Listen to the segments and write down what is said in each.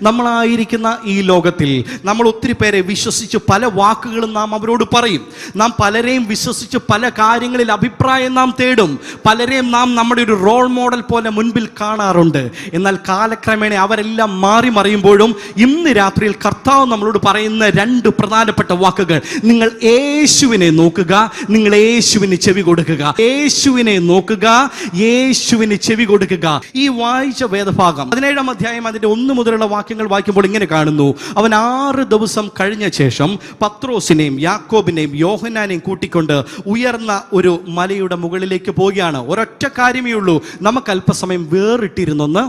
നമ്മളായിരിക്കുന്ന ഈ ലോകത്തിൽ നമ്മൾ ഒത്തിരി പേരെ വിശ്വസിച്ച് പല വാക്കുകളും നാം അവരോട് പറയും. നാം പലരെയും വിശ്വസിച്ച് പല കാര്യങ്ങളിൽ അഭിപ്രായം നാം തേടും. പലരെയും നാം നമ്മുടെ ഒരു റോൾ മോഡൽ പോലെ മുൻപിൽ കാണാറുണ്ട്. എന്നാൽ കാലക്രമേണ അവരെല്ലാം മാറി മറിയുമ്പോഴും ഇന്ന് രാത്രിയിൽ കർത്താവ് നമ്മളോട് പറയുന്ന രണ്ട് പ്രധാനപ്പെട്ട വാക്കുകൾ: നിങ്ങൾ യേശുവിനെ നോക്കുക, നിങ്ങൾ യേശുവിന് ചെവി കൊടുക്കുക. യേശുവിനെ നോക്കുക, യേശുവിന് ചെവി കൊടുക്കുക. ഈ വായിച്ച വേദഭാഗം 17-ാം അധ്യായം അതിന്റെ 1 മുതലുള്ള വാക്യങ്ങൾ വായിക്കുമ്പോൾ ഇങ്ങനെ കാണുന്നു: അവൻ 6 ദിവസം കഴിഞ്ഞ ശേഷം പത്രോസിനെയും യാക്കോബിനെയും യോഹന്നാനെയും കൂട്ടിക്കൊണ്ട് ഉയർന്ന ഒരു മലയുടെ മുകളിലേക്ക് പോവുകയാണ്. ഒരൊറ്റ കാര്യമേ ഉള്ളൂ: നമുക്ക് അല്പസമയം വേറിട്ടിരുന്നൊന്ന്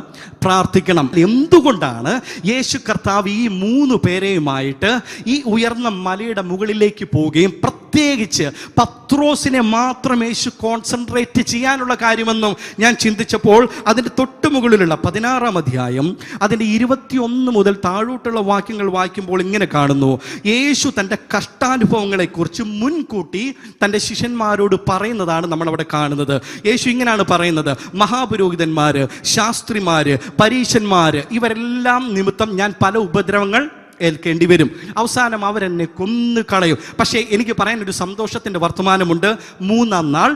പ്രാർത്ഥിക്കണം. എന്തുകൊണ്ടാണ് യേശു കർത്താവ് ഈ 3 പേരെയുമായിട്ട് ഈ ഉയർന്ന മലയുടെ മുകളിലേക്ക് പോവുകയും പ്രത്യേകിച്ച് പത്രോസിനെ മാത്രം യേശു കോൺസെൻട്രേറ്റ് ചെയ്യാനുള്ള കാര്യമെന്നും ഞാൻ ചിന്തിച്ചപ്പോൾ അതിൻ്റെ തൊട്ട് മുകളിലുള്ള 16-ാം അധ്യായം അതിൻ്റെ 21 മുതൽ താഴോട്ടുള്ള വാക്യങ്ങൾ വായിക്കുമ്പോൾ ഇങ്ങനെ കാണുന്നു: യേശു തൻ്റെ കഷ്ടാനുഭവങ്ങളെക്കുറിച്ച് മുൻകൂട്ടി തൻ്റെ ശിഷ്യന്മാരോട് പറയുന്നതാണ് നമ്മളവിടെ കാണുന്നത്. യേശു ഇങ്ങനെയാണ് പറയുന്നത്: മഹാപുരോഹിതന്മാര്, ശാസ്ത്രിമാര്, പരീശന്മാര് ഇവരെല്ലാം നിമിത്തം ഞാൻ പല ഉപദ്രവങ്ങൾ ഏൽക്കേണ്ടി വരും. അവസാനം അവരെന്നെ കൊന്നു കളയും. പക്ഷേ എനിക്ക് പറയാനൊരു സന്തോഷത്തിൻ്റെ വർത്തമാനമുണ്ട്: 3-ാം നാൾ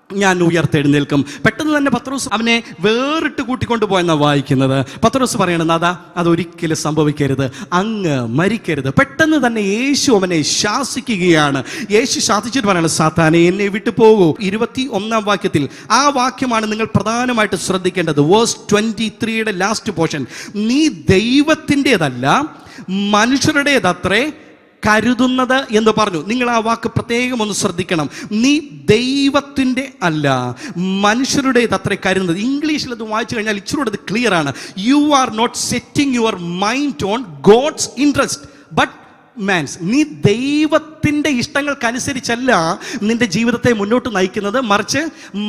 ഞാൻ ഉയർത്തെഴുന്നേൽക്കും. പെട്ടെന്ന് തന്നെ പത്രോസ് അവനെ വേറിട്ട് കൂട്ടിക്കൊണ്ടു പോയെന്നാണ് വായിക്കുന്നത്. പത്രോസ് പറയണത്: അതാ, അതൊരിക്കലും സംഭവിക്കരുത്, അങ്ങ് മരിക്കരുത്. പെട്ടെന്ന് തന്നെ യേശു അവനെ ശാസിക്കുകയാണ്. യേശു ശാസിച്ചിട്ട് പറയണം: സാത്താനെ, എന്നെ വിട്ടു പോകൂ. 21-ാം വാക്യത്തിൽ ആ വാക്യമാണ് നിങ്ങൾ പ്രധാനമായിട്ട് ശ്രദ്ധിക്കേണ്ടത്. വേഴ്സ് 23-യുടെ ലാസ്റ്റ് പോർഷൻ: നീ ദൈവത്തിൻ്റെതല്ല മനുഷ്യരുടേതത്രേ കരുതുന്നത് എന്ന് പറഞ്ഞു. നിങ്ങൾ ആ വാക്ക് പ്രത്യേകം ഒന്ന് ശ്രദ്ധിക്കണം. നീ ദൈവത്തിൻ്റെ അല്ല മനുഷ്യരുടേതത്രേ കരുതുന്നത്. ഇംഗ്ലീഷിൽ അത് വായിച്ചു കഴിഞ്ഞാൽ ഇച്ചിരി അത് ക്ലിയർ ആണ്. You are not setting your mind on God's interest but man's. നീ ദൈവത്തിൻ്റെ ഇഷ്ടങ്ങൾക്കനുസരിച്ചല്ല നിന്റെ ജീവിതത്തെ മുന്നോട്ട് നയിക്കുന്നത്, മറിച്ച്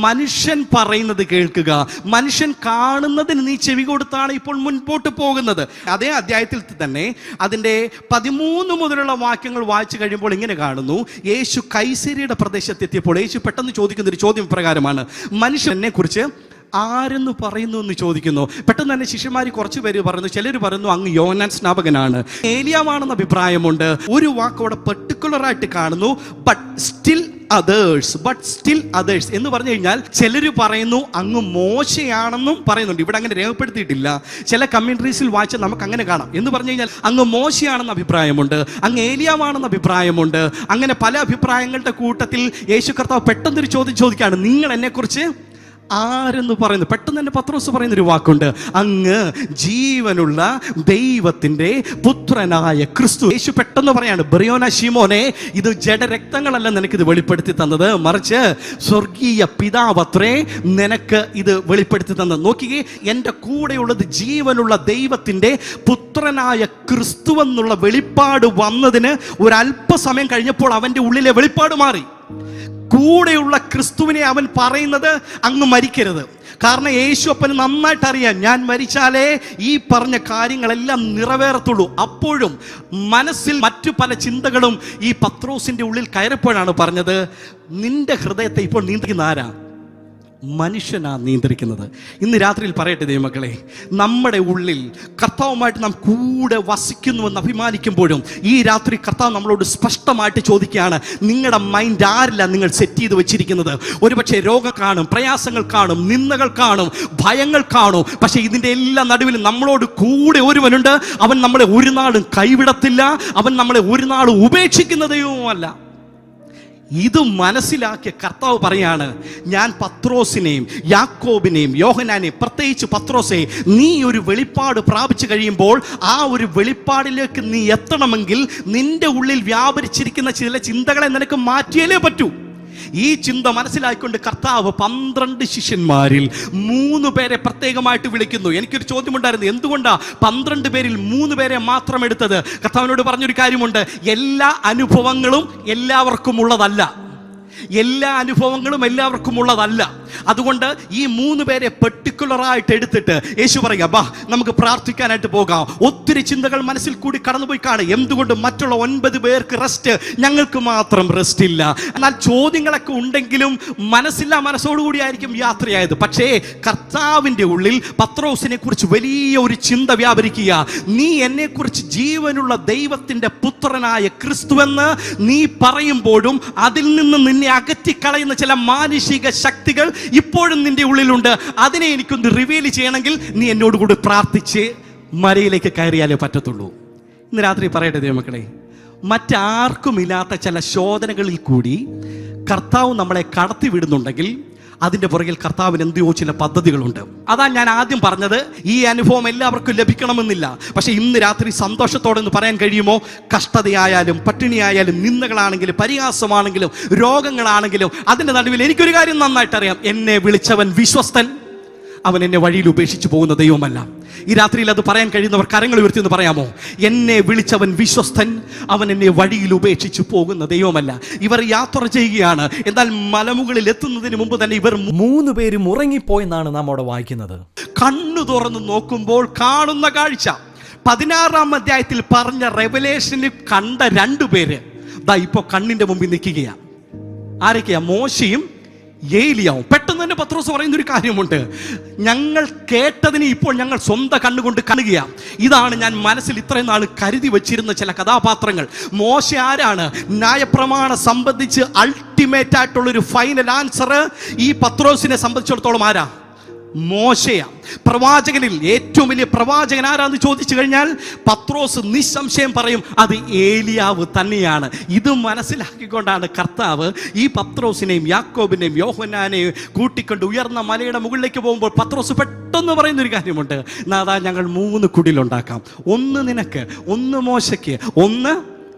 മനുഷ്യൻ പറയുന്നത് കേൾക്കുക, മനുഷ്യൻ കാണുന്നതിന് നീ ചെവി കൊടുത്താണ് ഇപ്പോൾ മുൻപോട്ട് പോകുന്നത്. അതേ അധ്യായത്തിൽ തന്നെ അതിൻ്റെ 13 മുതലുള്ള വാക്യങ്ങൾ വായിച്ചു കഴിയുമ്പോൾ ഇങ്ങനെ കാണുന്നു: യേശു കൈസരിയുടെ പ്രദേശത്തെത്തിയപ്പോൾ യേശു പെട്ടെന്ന് ചോദിക്കുന്നൊരു ചോദ്യം പ്രകാരമാണ്: മനുഷ്യനെ കുറിച്ച് ആരെന്ന് പറയുന്നു എന്ന് ചോദിക്കുന്നു. പെട്ടെന്ന് തന്നെ ശിഷ്യന്മാർ കുറച്ച് പേര് പറയുന്നു. ചിലർ പറയുന്നു അങ്ങ് യോഹന്നാൻ സ്നാപകനാണ്, ഏലിയാവാണെന്ന് അഭിപ്രായമുണ്ട്. ഒരു വാക്കോടെ പെർട്ടിക്കുലറായിട്ട് കാണുന്നു: ബട്ട് സ്റ്റിൽ അതേഴ്സ് എന്ന് പറഞ്ഞു കഴിഞ്ഞാൽ ചിലർ പറയുന്നു അങ്ങ് മോശയാണെന്നും പറയുന്നുണ്ട്. ഇവിടെ അങ്ങനെ രേഖപ്പെടുത്തിയിട്ടില്ല. ചില കമന്ററീസിൽ വായിച്ചാൽ നമുക്ക് അങ്ങനെ കാണാം. എന്ന് പറഞ്ഞു കഴിഞ്ഞാൽ അങ്ങ് മോശയാണെന്ന് അഭിപ്രായമുണ്ട്, അങ്ങ് ഏലിയാവാണെന്ന് അഭിപ്രായമുണ്ട്. അങ്ങനെ പല അഭിപ്രായങ്ങളുടെ കൂട്ടത്തിൽ യേശു കർത്താവ് പെട്ടെന്നൊരു ചോദ്യം ചോദിക്കുകയാണ്: നിങ്ങൾ എന്നെക്കുറിച്ച് ആരെന്ന് പറയുന്നു? പെട്ടെന്ന് തന്നെ പത്രോസ് പറയുന്നൊരു വാക്കുണ്ട്: അങ്ങ് ജീവനുള്ള ദൈവത്തിൻ്റെ പുത്രനായ ക്രിസ്തു. യേശു പെട്ടെന്ന് പറയാണ്: ബറിയോന ശിമോനെ, ഇത് ജഡരക്തങ്ങളല്ല നിനക്കിത് വെളിപ്പെടുത്തി തന്നത്, മറിച്ച് സ്വർഗീയ പിതാവത്രേ നിനക്ക് ഇത് വെളിപ്പെടുത്തി തന്നത്. നോക്കിക്കേ, എൻ്റെ കൂടെയുള്ളത് ജീവനുള്ള ദൈവത്തിൻ്റെ പുത്രനായ ക്രിസ്തു എന്നുള്ള വെളിപ്പാട് വന്നതിന് ഒരല്പസമയം കഴിഞ്ഞപ്പോൾ അവൻ്റെ ഉള്ളിലെ വെളിപ്പാട് മാറി. കൂടെയുള്ള ക്രിസ്തുവിനെ അവൻ പറയുന്നത് അങ്ങ് മരിക്കരുത്. കാരണം യേശു അപ്പന് നന്നായിട്ട് അറിയാം, ഞാൻ മരിച്ചാലേ ഈ പറഞ്ഞ കാര്യങ്ങളെല്ലാം നിറവേറത്തുള്ളൂ. അപ്പോഴും മനസ്സിൽ മറ്റു പല ചിന്തകളും ഈ പത്രോസിന്റെ ഉള്ളിൽ കയറിപ്പോഴാണ് പറഞ്ഞത്: നിന്റെ ഹൃദയത്തെ ഇപ്പോൾ നിയന്ത്രിക്കുന്ന ആരാ? മനുഷ്യനാ നിയന്ത്രിക്കുന്നത്. ഇന്ന് രാത്രിയിൽ പറയട്ടെ ദൈവമക്കളെ, നമ്മുടെ ഉള്ളിൽ കർത്താവുമായിട്ട് നാം കൂടെ വസിക്കുന്നുവെന്ന് അഭിമാനിക്കുമ്പോഴും ഈ രാത്രി കർത്താവ് നമ്മളോട് സ്പഷ്ടമായിട്ട് ചോദിക്കുകയാണ്: നിങ്ങളുടെ മൈൻഡ് ആരില്ല നിങ്ങൾ സെറ്റ് ചെയ്ത് വെച്ചിരിക്കുന്നത്? ഒരുപക്ഷെ രോഗം കാണും, പ്രയാസങ്ങൾ കാണും, നിന്ദകൾ കാണും, ഭയങ്ങൾ കാണും. പക്ഷെ ഇതിൻ്റെ എല്ലാ നടുവിലും നമ്മളോട് കൂടെ ഒരുവനുണ്ട്. അവൻ നമ്മളെ ഒരു നാളും കൈവിടത്തില്ല, അവൻ നമ്മളെ ഒരു നാളും ഉപേക്ഷിക്കുന്നതേയുമല്ല. ഇത് മനസ്സിലാക്കിയ കർത്താവ് പറയാണ്: ഞാൻ പത്രോസിനെയും യാക്കോബിനെയും യോഹന്നാനെയും, പ്രത്യേകിച്ച് പത്രോസെ, നീ ഒരു വെളിപ്പാട് പ്രാപിച്ചു കഴിയുമ്പോൾ ആ ഒരു വെളിപ്പാടിലേക്ക് നീ എത്തണമെങ്കിൽ നിന്റെ ഉള്ളിൽ വ്യാപരിച്ചിരിക്കുന്ന ചില ചിന്തകളെ നിനക്ക് മാറ്റിയാലേ പറ്റൂ. ഈ ചിന്ത മനസ്സിലാക്കിക്കൊണ്ട് കർത്താവ് 12 ശിഷ്യന്മാരിൽ 3 പേരെ പ്രത്യേകമായിട്ട് വിളിക്കുന്നു. എനിക്കൊരു ചോദ്യമുണ്ടായിരുന്നു: എന്തുകൊണ്ടാ 12 പേരിൽ 3 പേരെ മാത്രം എടുത്തത്? കർത്താവിനോട് പറഞ്ഞൊരു കാര്യമുണ്ട്: എല്ലാ അനുഭവങ്ങളും എല്ലാവർക്കും ഉള്ളതല്ല. എല്ലാ അനുഭവങ്ങളും എല്ലാവർക്കും ഉള്ളതല്ല. അതുകൊണ്ട് ഈ 3 പേരെ പെർട്ടിക്കുലറായിട്ട് എടുത്തിട്ട് യേശു പറയുക, ബാ നമുക്ക് പ്രാർത്ഥിക്കാനായിട്ട് പോകാം. ഒത്തിരി ചിന്തകൾ മനസ്സിൽ കൂടി കടന്നുപോയി കാണും. എന്തുകൊണ്ട് മറ്റുള്ള 9 പേർക്ക് റെസ്റ്റ്, ഞങ്ങൾക്ക് മാത്രം റെസ്റ്റ് ഇല്ല? എന്നാൽ ചോദ്യങ്ങളൊക്കെ ഉണ്ടെങ്കിലും മനസ്സോടുകൂടി ആയിരിക്കും യാത്രയായത്. പക്ഷേ കർത്താവിൻ്റെ ഉള്ളിൽ പത്രോസിനെ കുറിച്ച് വലിയ ഒരു ചിന്ത വ്യാപരിക്കുക. നീ എന്നെ കുറിച്ച് ജീവനുള്ള ദൈവത്തിന്റെ പുത്രനായ ക്രിസ്തുവെന്ന് നീ പറയുമ്പോഴും അതിൽ നിന്ന് നിന്നെ അകറ്റിക്കളയുന്ന ചില മാനുഷിക ശക്തികൾ ഇപ്പോഴും നിന്റെ ഉള്ളിലുണ്ട്. അതിനെ എനിക്കൊന്ന് റിവീൽ ചെയ്യണമെങ്കിൽ നീ എന്നോട് കൂടി പ്രാർത്ഥിച്ച് മരയിലേക്ക് കയറിയാലേ പറ്റത്തുള്ളൂ. ഇന്ന് രാത്രി പറയട്ടെ ദൈവമക്കളെ, മറ്റാർക്കുമില്ലാത്ത ചില ശോധനകളിൽ കൂടി കർത്താവ് നമ്മളെ കടത്തി വിടുന്നുണ്ടെങ്കിൽ അതിൻ്റെ പുറകിൽ കർത്താവിന് എന്തെയോ ചില പദ്ധതികളുണ്ട്. അതാ ഞാൻ ആദ്യം പറഞ്ഞത്, ഈ അനുഭവം എല്ലാവർക്കും ലഭിക്കണമെന്നില്ല. പക്ഷെ ഇന്ന് രാത്രി സന്തോഷത്തോടെ എന്ന് പറയാൻ കഴിയുമോ? കഷ്ടതയായാലും പട്ടിണിയായാലും നിന്ദകളാണെങ്കിലും പരിഹാസമാണെങ്കിലും രോഗങ്ങളാണെങ്കിലും അതിൻ്റെ നടുവിൽ എനിക്കൊരു കാര്യം നന്നായിട്ട് അറിയാം, എന്നെ വിളിച്ചവൻ വിശ്വസ്തൻ, അവൻ എന്നെ വഴിയിൽ ഉപേക്ഷിച്ച് പോകുന്ന ദൈവമല്ല. ഈ രാത്രിയിൽ അത് പറയാൻ കഴിയുന്നവർ കരങ്ങൾ ഉയർത്തി എന്ന് പറയാമോ? എന്നെ വിളിച്ചവൻ വിശ്വസ്തൻ, അവൻ എന്നെ വഴിയിൽ ഉപേക്ഷിച്ച് പോകുന്ന ദൈവമല്ല. ഇവർ യാത്ര ചെയ്യുകയാണ്. എന്നാൽ മലമുകളിൽ എത്തുന്നതിന് മുമ്പ് തന്നെ ഇവർ 3 പേരും ഉറങ്ങിപ്പോയെന്നാണ് നാം അവിടെ വായിക്കുന്നത്. കണ്ണു തുറന്ന് നോക്കുമ്പോൾ കാണുന്ന കാഴ്ച 16-ാം അധ്യായത്തിൽ പറഞ്ഞ റെവലേഷനിൽ കണ്ട 2 പേര് ദാ ഇപ്പൊ കണ്ണിന്റെ മുമ്പിൽ നിൽക്കുകയാണ്. ആരൊക്കെയാ? മോശയും ഏലിയാവും. പെട്ടെന്ന് തന്നെ പത്രോസ് പറയുന്ന ഒരു കാര്യമുണ്ട്, ഞങ്ങൾ കേട്ടതിന് ഇപ്പോൾ ഞങ്ങൾ സ്വന്തം കണ്ണുകൊണ്ട് കാണുകയാണ്. ഇതാണ് ഞാൻ മനസ്സിൽ ഇത്രയും നാൾ കരുതി വെച്ചിരുന്ന ചില കഥാപാത്രങ്ങൾ. മോശ ആരാണ്? ന്യായപ്രമാണം സംബന്ധിച്ച് അൾട്ടിമേറ്റ് ആയിട്ടുള്ളൊരു ഫൈനൽ ആൻസർ ഈ പത്രോസിനെ സംബന്ധിച്ചിടത്തോളം ആരാ? മോശയാണ്. പ്രവാചകനിൽ ഏറ്റവും വലിയ പ്രവാചകൻ ആരാന്ന് ചോദിച്ചു കഴിഞ്ഞാൽ പത്രോസ് നിസ്സംശയം പറയും അത് ഏലിയാവ് തന്നെയാണ്. ഇത് മനസ്സിലാക്കിക്കൊണ്ടാണ് കർത്താവ് ഈ പത്രോസിനെയും യാക്കോബിനെയും യോഹന്നാനെയും കൂട്ടിക്കൊണ്ട് ഉയർന്ന മലയുടെ മുകളിലേക്ക് പോകുമ്പോൾ പത്രോസ് പെട്ടെന്ന് പറയുന്നൊരു കാര്യമുണ്ട്, നാദാ ഞങ്ങൾ 3 കുടിലുണ്ടാക്കാം, ഒന്ന് നിനക്ക്, ഒന്ന് മോശയ്ക്ക്, ഒന്ന്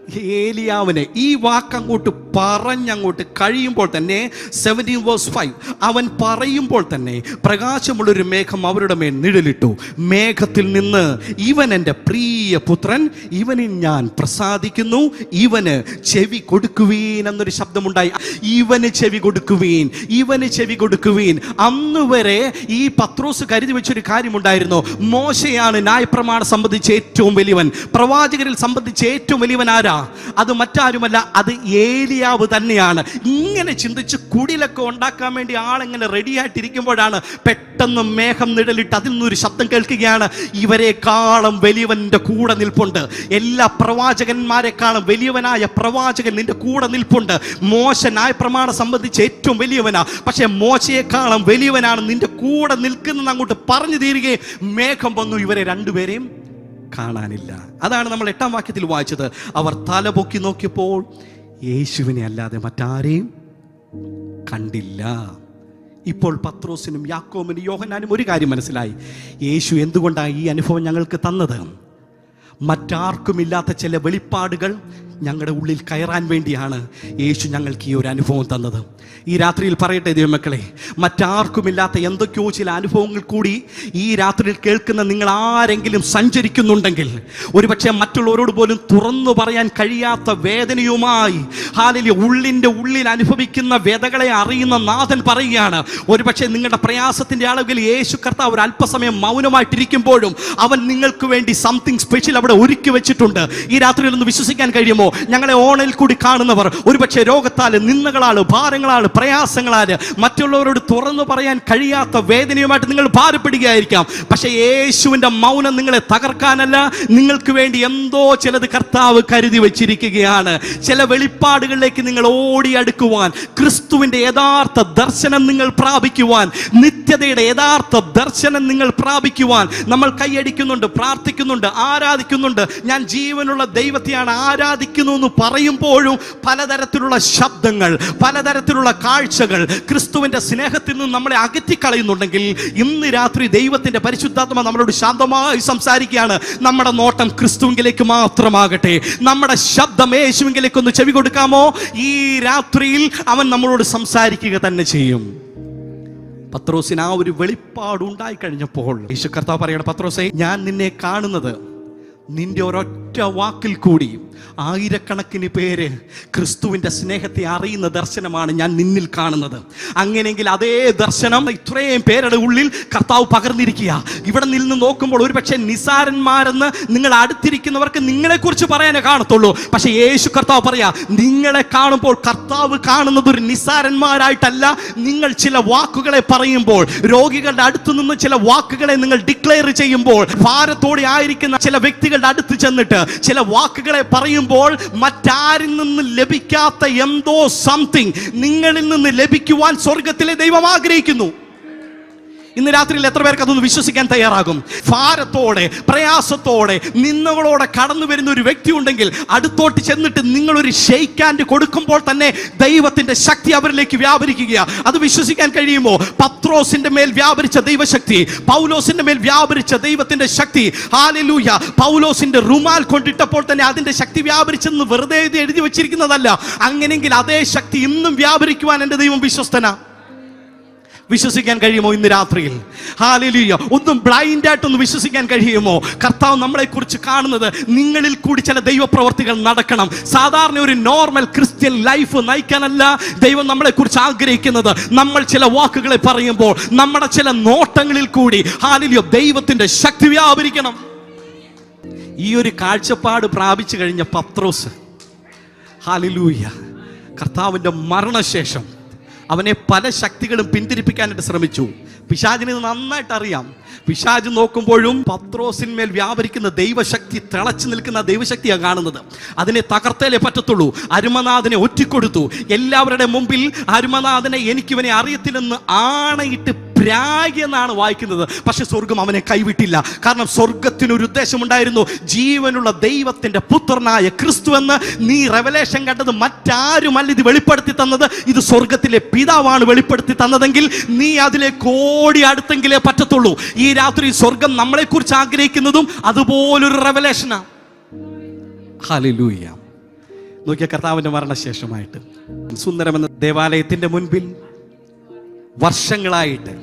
ഏലിയാവിനെ. ഈ വാക്കങ്ങോട്ട് പറഞ്ഞങ്ങോട്ട് കഴിയുമ്പോൾ തന്നെ 17:5 അവൻ പറയുമ്പോൾ തന്നെ പ്രകാശമുള്ളൊരു മേഘം അവരുടെ മേൽ നിഴലിട്ടു. മേഘത്തിൽ നിന്ന് ഇവൻ എൻ്റെ പ്രിയ പുത്രൻ, ഇവനിൽ ഞാൻ പ്രസാദിക്കുന്നു, ഇവന് ചെവി കൊടുക്കുവീൻ എന്നൊരു ശബ്ദമുണ്ടായി. ഇവന് ചെവി കൊടുക്കുവീൻ, ഇവന് ചെവി കൊടുക്കുവീൻ. അന്ന് വരെ ഈ പത്രോസ് കരുതി വെച്ചൊരു കാര്യമുണ്ടായിരുന്നു, മോശയാണ് ന്യായപ്രമാണം സംബന്ധിച്ച് ഏറ്റവും വലിയവൻ, പ്രവാചകരിൽ സംബന്ധിച്ച് ഏറ്റവും വലിയവൻ ആരാ? അത് മറ്റാരുമല്ല, അത് ഏലിയാവ് തന്നെയാണ്. ഇങ്ങനെ ചിന്തിച്ച് കുടിലൊക്കെ ഉണ്ടാക്കാൻ വേണ്ടി ആളെങ്ങനെ റെഡി ആയിട്ടിരിക്കുമ്പോഴാണ് പെട്ടെന്ന് മേഘം നിഴലിട്ട് അതിൽ നിന്നൊരു ശബ്ദം കേൾക്കുകയാണ്, ഇവരെക്കാളും വലിയവൻ്റെ കൂടെ നിൽപ്പുണ്ട്, എല്ലാ പ്രവാചകന്മാരെക്കാളും വലിയവനായ പ്രവാചകൻ നിന്റെ കൂടെ നിൽപ്പുണ്ട്. മോശ ന്യായപ്രമാണം സംബന്ധിച്ച് ഏറ്റവും വലിയവനാ, പക്ഷെ മോശയെക്കാളും വലിയവനാണ് നിന്റെ കൂടെ നിൽക്കുന്ന അങ്ങോട്ട് പറഞ്ഞു തീരുകയും മേഘം വന്നു, ഇവരെ 2 പേരെയും കാണാനില്ല. അതാണ് നമ്മൾ 8-ാം വാക്യത്തിൽ വായിച്ചത്. അവർ തലപൊക്കി നോക്കിയപ്പോൾ യേശുവിനെ അല്ലാതെ മറ്റാരെയും കണ്ടില്ല. ഇപ്പോൾ പത്രോസിനും യാക്കോബിനും യോഹന്നാനും ഒരു കാര്യം മനസ്സിലായി, യേശു എന്തുകൊണ്ടാണ് ഈ അനുഭവം ഞങ്ങൾക്ക് തന്നത്? മറ്റാർക്കുമില്ലാത്ത ചില വെളിപ്പാടുകൾ ഞങ്ങളുടെ ഉള്ളിൽ കയറാൻ വേണ്ടിയാണ് യേശു ഞങ്ങൾക്ക് ഈ ഒരു അനുഭവം തന്നത്. ഈ രാത്രിയിൽ പറയട്ടെ ദൈവമക്കളെ, മറ്റാർക്കുമില്ലാത്ത എന്തൊക്കെയോ ചില അനുഭവങ്ങൾ കൂടി ഈ രാത്രിയിൽ കേൾക്കുന്ന നിങ്ങൾ ആരെങ്കിലും സഞ്ചരിക്കുന്നുണ്ടെങ്കിൽ, ഒരുപക്ഷെ മറ്റുള്ളവരോട് പോലും തുറന്നു പറയാൻ കഴിയാത്ത വേദനയുമായി ഹാലലൂയ ഉള്ളിൻ്റെ ഉള്ളിൽ അനുഭവിക്കുന്ന വേദകളെ അറിയുന്ന നാഥൻ പറയുകയാണ്, ഒരുപക്ഷെ നിങ്ങളുടെ പ്രയാസത്തിൻ്റെ അളവിൽ യേശു കർത്താവ് ഒരു അല്പസമയം മൗനമായിട്ടിരിക്കുമ്പോഴും അവൻ നിങ്ങൾക്ക് വേണ്ടി സംതിങ് സ്പെഷ്യൽ അവിടെ ഒരുക്കി വെച്ചിട്ടുണ്ട്. ഈ രാത്രിയിൽ ഒന്ന് വിശ്വസിക്കാൻ കഴിയുമോ? ഞങ്ങളെ ഓണിൽ കൂടി കാണുന്നവർ ഒരുപക്ഷെ രോഗത്താൽ, നിന്ദകളാൽ, ഭാരങ്ങളാൽ, പ്രയാസങ്ങളാൽ, മറ്റുള്ളവരോട് തുറന്നു പറയാൻ കഴിയാത്ത വേദനയുമായിട്ട് നിങ്ങൾ ഭാരപ്പെടുകയായിരിക്കാം. പക്ഷേ യേശുവിൻ്റെ മൗനം നിങ്ങളെ തകർക്കാനല്ല, നിങ്ങൾക്ക് വേണ്ടി എന്തോ ചിലത് കർത്താവ് കരുതി വെച്ചിരിക്കുകയാണ്. ചില വെളിപ്പാടുകളിലേക്ക് നിങ്ങൾ ഓടിയടുക്കുവാൻ, ക്രിസ്തുവിൻ്റെ യഥാർത്ഥ ദർശനം നിങ്ങൾ പ്രാപിക്കുവാൻ, നിത്യതയുടെ യഥാർത്ഥ ദർശനം നിങ്ങൾ പ്രാപിക്കുവാൻ നമ്മൾ കൈയടിക്കുന്നുണ്ട്, പ്രാർത്ഥിക്കുന്നുണ്ട്, ആരാധിക്കുന്നുണ്ട്. ഞാൻ ജീവനുള്ള ദൈവത്തെയാണ് ആരാധിക്കുന്നത് എന്ന് പറയുമ്പോഴും പലതരത്തിലുള്ള ശബ്ദങ്ങൾ, പലതരത്തിലുള്ള കാഴ്ചകൾ ക്രിസ്തുവിന്റെ സ്നേഹത്തിൽ നിന്ന് നമ്മളെ അകറ്റിക്കളയുന്നുണ്ടെങ്കിൽ, ഇന്ന് രാത്രി ദൈവത്തിന്റെ പരിശുദ്ധാത്മ നമ്മളോട് ശാന്തമായി സംസാരിക്കുകയാണ്. നമ്മുടെ നോട്ടം ക്രിസ്തുവിലേക്ക് മാത്രമാകട്ടെ, നമ്മുടെ ശബ്ദം യേശുവിലേക്ക് ഒന്ന് ചെവി കൊടുക്കാമോ? ഈ രാത്രിയിൽ അവൻ നമ്മളോട് സംസാരിക്കുക തന്നെ ചെയ്യും. പത്രോസിന് ആ ഒരു വെളിപ്പാട് ഉണ്ടായി കഴിഞ്ഞപ്പോൾ യേശു കർത്താവ് പറയണം, പത്രോസേ, ഞാൻ നിന്നെ കാണുന്നത് നിന്റെ ഒരൊറ്റ ഒരൊറ്റ വാക്കിൽ കൂടി ആയിരക്കണക്കിന് പേര് ക്രിസ്തുവിൻ്റെ സ്നേഹത്തെ അറിയുന്ന ദർശനമാണ് ഞാൻ നിന്നിൽ കാണുന്നത്. അങ്ങനെയെങ്കിൽ അതേ ദർശനം ഇത്രയും പേരുടെ ഉള്ളിൽ കർത്താവ് പകർന്നിരിക്കുക. ഇവിടെ നിന്ന് നോക്കുമ്പോൾ ഒരുപക്ഷെ നിസാരന്മാരെന്ന് നിങ്ങൾ അടുത്തിരിക്കുന്നവർക്ക് നിങ്ങളെക്കുറിച്ച് പറയാനേ കാണത്തുള്ളൂ. പക്ഷെ യേശു കർത്താവ് പറയാ, നിങ്ങളെ കാണുമ്പോൾ കർത്താവ് കാണുന്നത് ഒരു നിസാരന്മാരായിട്ടല്ല. നിങ്ങൾ ചില വാക്കുകളെ പറയുമ്പോൾ, രോഗികളുടെ അടുത്തു നിന്ന് ചില വാക്കുകളെ നിങ്ങൾ ഡിക്ലെയർ ചെയ്യുമ്പോൾ, ഭാരത്തോടെ ആയിരിക്കുന്ന ചില വ്യക്തികളുടെ അടുത്ത് ചെന്നിട്ട് ചില വാക്കുകളെ പറയുമ്പോൾ മറ്റാരിൽ നിന്ന് ലഭിക്കാത്ത എന്തോ സംതിങ് നിങ്ങളിൽ നിന്ന് ലഭിക്കുവാൻ സ്വർഗത്തിലെ ദൈവം ആഗ്രഹിക്കുന്നു. ഇന്ന് രാത്രിയിൽ എത്ര പേർക്ക് അതൊന്ന് വിശ്വസിക്കാൻ തയ്യാറാകും? ഭാരത്തോടെ, പ്രയാസത്തോടെ, നിന്നകളോടെ കടന്നു വരുന്ന ഒരു വ്യക്തി ഉണ്ടെങ്കിൽ അടുത്തോട്ട് ചെന്നിട്ട് നിങ്ങളൊരു ഷെയ്ക്ക് ഹാൻഡ് കൊടുക്കുമ്പോൾ തന്നെ ദൈവത്തിന്റെ ശക്തി അവരിലേക്ക് വ്യാപരിക്കുക. അത് വിശ്വസിക്കാൻ കഴിയുമോ? പത്രോസിന്റെ മേൽ വ്യാപരിച്ച ദൈവശക്തി, പൗലോസിന്റെ മേൽ വ്യാപരിച്ച ദൈവത്തിന്റെ ശക്തി, ഹല്ലേലൂയ. പൗലോസിന്റെ റുമാൽ കൊണ്ടിട്ടപ്പോൾ തന്നെ അതിന്റെ ശക്തി വ്യാപരിച്ചെന്ന് വെറുതെ എഴുതി വെച്ചിരിക്കുന്നതല്ല. അങ്ങനെയെങ്കിൽ അതേ ശക്തി ഇന്നും വ്യാപരിക്കുവാൻ എൻ്റെ ദൈവം വിശ്വസ്തനാ. വിശ്വസിക്കാൻ കഴിയുമോ ഇന്ന് രാത്രിയിൽ? ഹല്ലേലൂയ. ഒന്നും ബ്ലൈൻഡ് ആയിട്ടൊന്ന് വിശ്വസിക്കാൻ കഴിയുമോ? കർത്താവ് നമ്മളെ കുറിച്ച് കാണുന്നത് നിങ്ങളിൽ കൂടി ചില ദൈവപ്രവർത്തികൾ നടക്കണം. സാധാരണ ഒരു നോർമൽ ക്രിസ്ത്യൻ ലൈഫ് നയിക്കാനല്ല ദൈവം നമ്മളെ കുറിച്ച് ആഗ്രഹിക്കുന്നത്. നമ്മൾ ചില വാക്കുകളെ പറയുമ്പോൾ നമ്മുടെ ചില നോട്ടങ്ങളിൽ കൂടി ഹല്ലേലൂയ ദൈവത്തിന്റെ ശക്തി വ്യാപരിക്കണം. ഈ ഒരു കാഴ്ചപ്പാട് പ്രാപിച്ചു കഴിഞ്ഞ പത്രോസ്, ഹല്ലേലൂയ, കർത്താവിന്റെ മരണശേഷം അവനെ പല ശക്തികളും പിന്തിരിപ്പിക്കാനായിട്ട് ശ്രമിച്ചു. പിശാചിന് നന്നായിട്ട് അറിയാം. പിശാച് നോക്കുമ്പോഴും പത്രോസിന്മേൽ വ്യാപരിക്കുന്ന ദൈവശക്തി, തിളച്ചു നിൽക്കുന്ന ദൈവശക്തിയാണ് കാണുന്നത്. അതിനെ തകർത്തേലേ പറ്റത്തുള്ളൂ. അരുമനാഥനെ ഒറ്റിക്കൊടുത്തു. എല്ലാവരുടെ മുമ്പിൽ അരുമനാഥനെ എനിക്കിവനെ അറിയത്തില്ലെന്ന് ആണയിട്ട് പ്രാഗെന്നാണ് വായിക്കുന്നത്. പക്ഷെ സ്വർഗം അവനെ കൈവിട്ടില്ല. കാരണം സ്വർഗത്തിനൊരു ഉദ്ദേശമുണ്ടായിരുന്നു. ജീവനുള്ള ദൈവത്തിന്റെ പുത്രനായ ക്രിസ്തു എന്ന് നീ റെവലേഷൻ കണ്ടത് മറ്റാരുമല്ല. ഇത് വെളിപ്പെടുത്തി തന്നത് ഇത് സ്വർഗത്തിലെ പിതാവാണ് വെളിപ്പെടുത്തി തന്നതെങ്കിൽ നീ അതിലേക്ക് ഓടി അടുത്തെങ്കിലേ പറ്റത്തുള്ളൂ. ഈ രാത്രി സ്വർഗം നമ്മളെ കുറിച്ച് ആഗ്രഹിക്കുന്നതും അതുപോലൊരു റെവലേഷനാണ്. ഹല്ലേലൂയ. നോക്കിയ കർത്താവിന്റെ മരണശേഷമായിട്ട് സുന്ദരമെന്ന ദേവാലയത്തിന്റെ മുൻപിൽ വർഷങ്ങളായിട്ട്,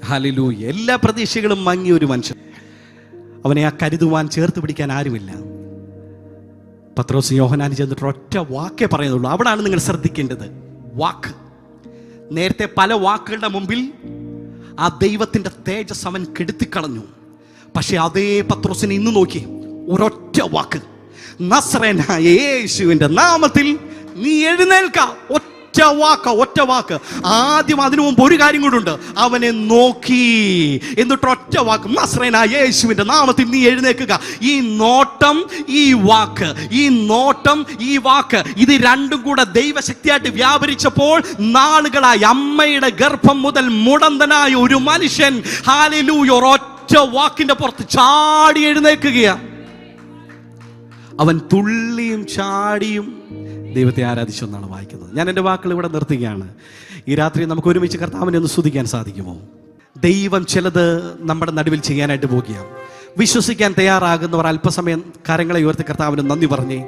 ഹല്ലേലൂയ, എല്ലാ പ്രതീക്ഷകളും മങ്ങിയ ഒരു മനുഷ്യൻ. അവനെ ആ കരുതുവാൻ, ചേർത്ത് പിടിക്കാൻ ആരുമില്ല. പത്രോസ് യോഹന്നാൻ ചെന്നിട്ട് ഒറ്റ വാക്കേ പറയുന്നുള്ളൂ. അവിടാണ് നിങ്ങൾ ശ്രദ്ധിക്കേണ്ടത്. വാക്ക്. നേരത്തെ പല വാക്കുകളുടെ മുമ്പിൽ ആ ദൈവത്തിന്റെ തേജസ് അവൻ കെടുത്തിക്കളഞ്ഞു. പക്ഷെ അതേ പത്രോസിനെ ഇന്ന് നോക്കി, ഒരൊറ്റ വാക്ക്, നസറേനായ യേശുവിന്റെ നാമത്തിൽ നീ എഴുന്നേൽക്ക. ഒറ്റ വാക്ക്. ആദ്യം അതിനു മുമ്പ് ഒരു കാര്യം കൂടെ, അവനെ നോക്കി. എന്നിട്ട് ഒറ്റ വാക്ക്, നസറേനായ യേശുവിന്റെ നാമത്തിൽ നീ എഴുന്നേൽക്കുക. ഈ നോട്ടം, ഈ വാക്ക്, ഈ നോട്ടം, ഈ വാക്ക്, ഇത് രണ്ടും കൂടെ ദൈവശക്തിയായിട്ട് വ്യാപരിച്ചപ്പോൾ നാളുകളായി അമ്മയുടെ ഗർഭം മുതൽ മുടന്തനായ ഒരു മനുഷ്യൻ, ഹല്ലേലൂയ, ഒരൊറ്റ വാക്കിന്റെ പുറത്ത് ചാടി എഴുന്നേൽക്കുകയാണ്. അവൻ തുള്ളിയും ചാടിയും ദൈവത്തെ ആരാധിച്ചു എന്നാണ് വായിക്കുന്നത്. ഞാൻ എൻ്റെ വാക്കുകൾ ഇവിടെ നിർത്തുകയാണ്. ഈ രാത്രി നമുക്ക് ഒരുമിച്ച് കർത്താവിനെ ഒന്ന് സ്തുതിക്കാൻ സാധിക്കുമോ? ദൈവം ചിലത് നമ്മുടെ നടുവിൽ ചെയ്യാനായിട്ട് പോകുകയാണ്. വിശ്വസിക്കാൻ തയ്യാറാകുന്നവർ അല്പസമയം കരങ്ങളെ ഉയർത്തി കർത്താവിന് നന്ദി പറഞ്ഞേ.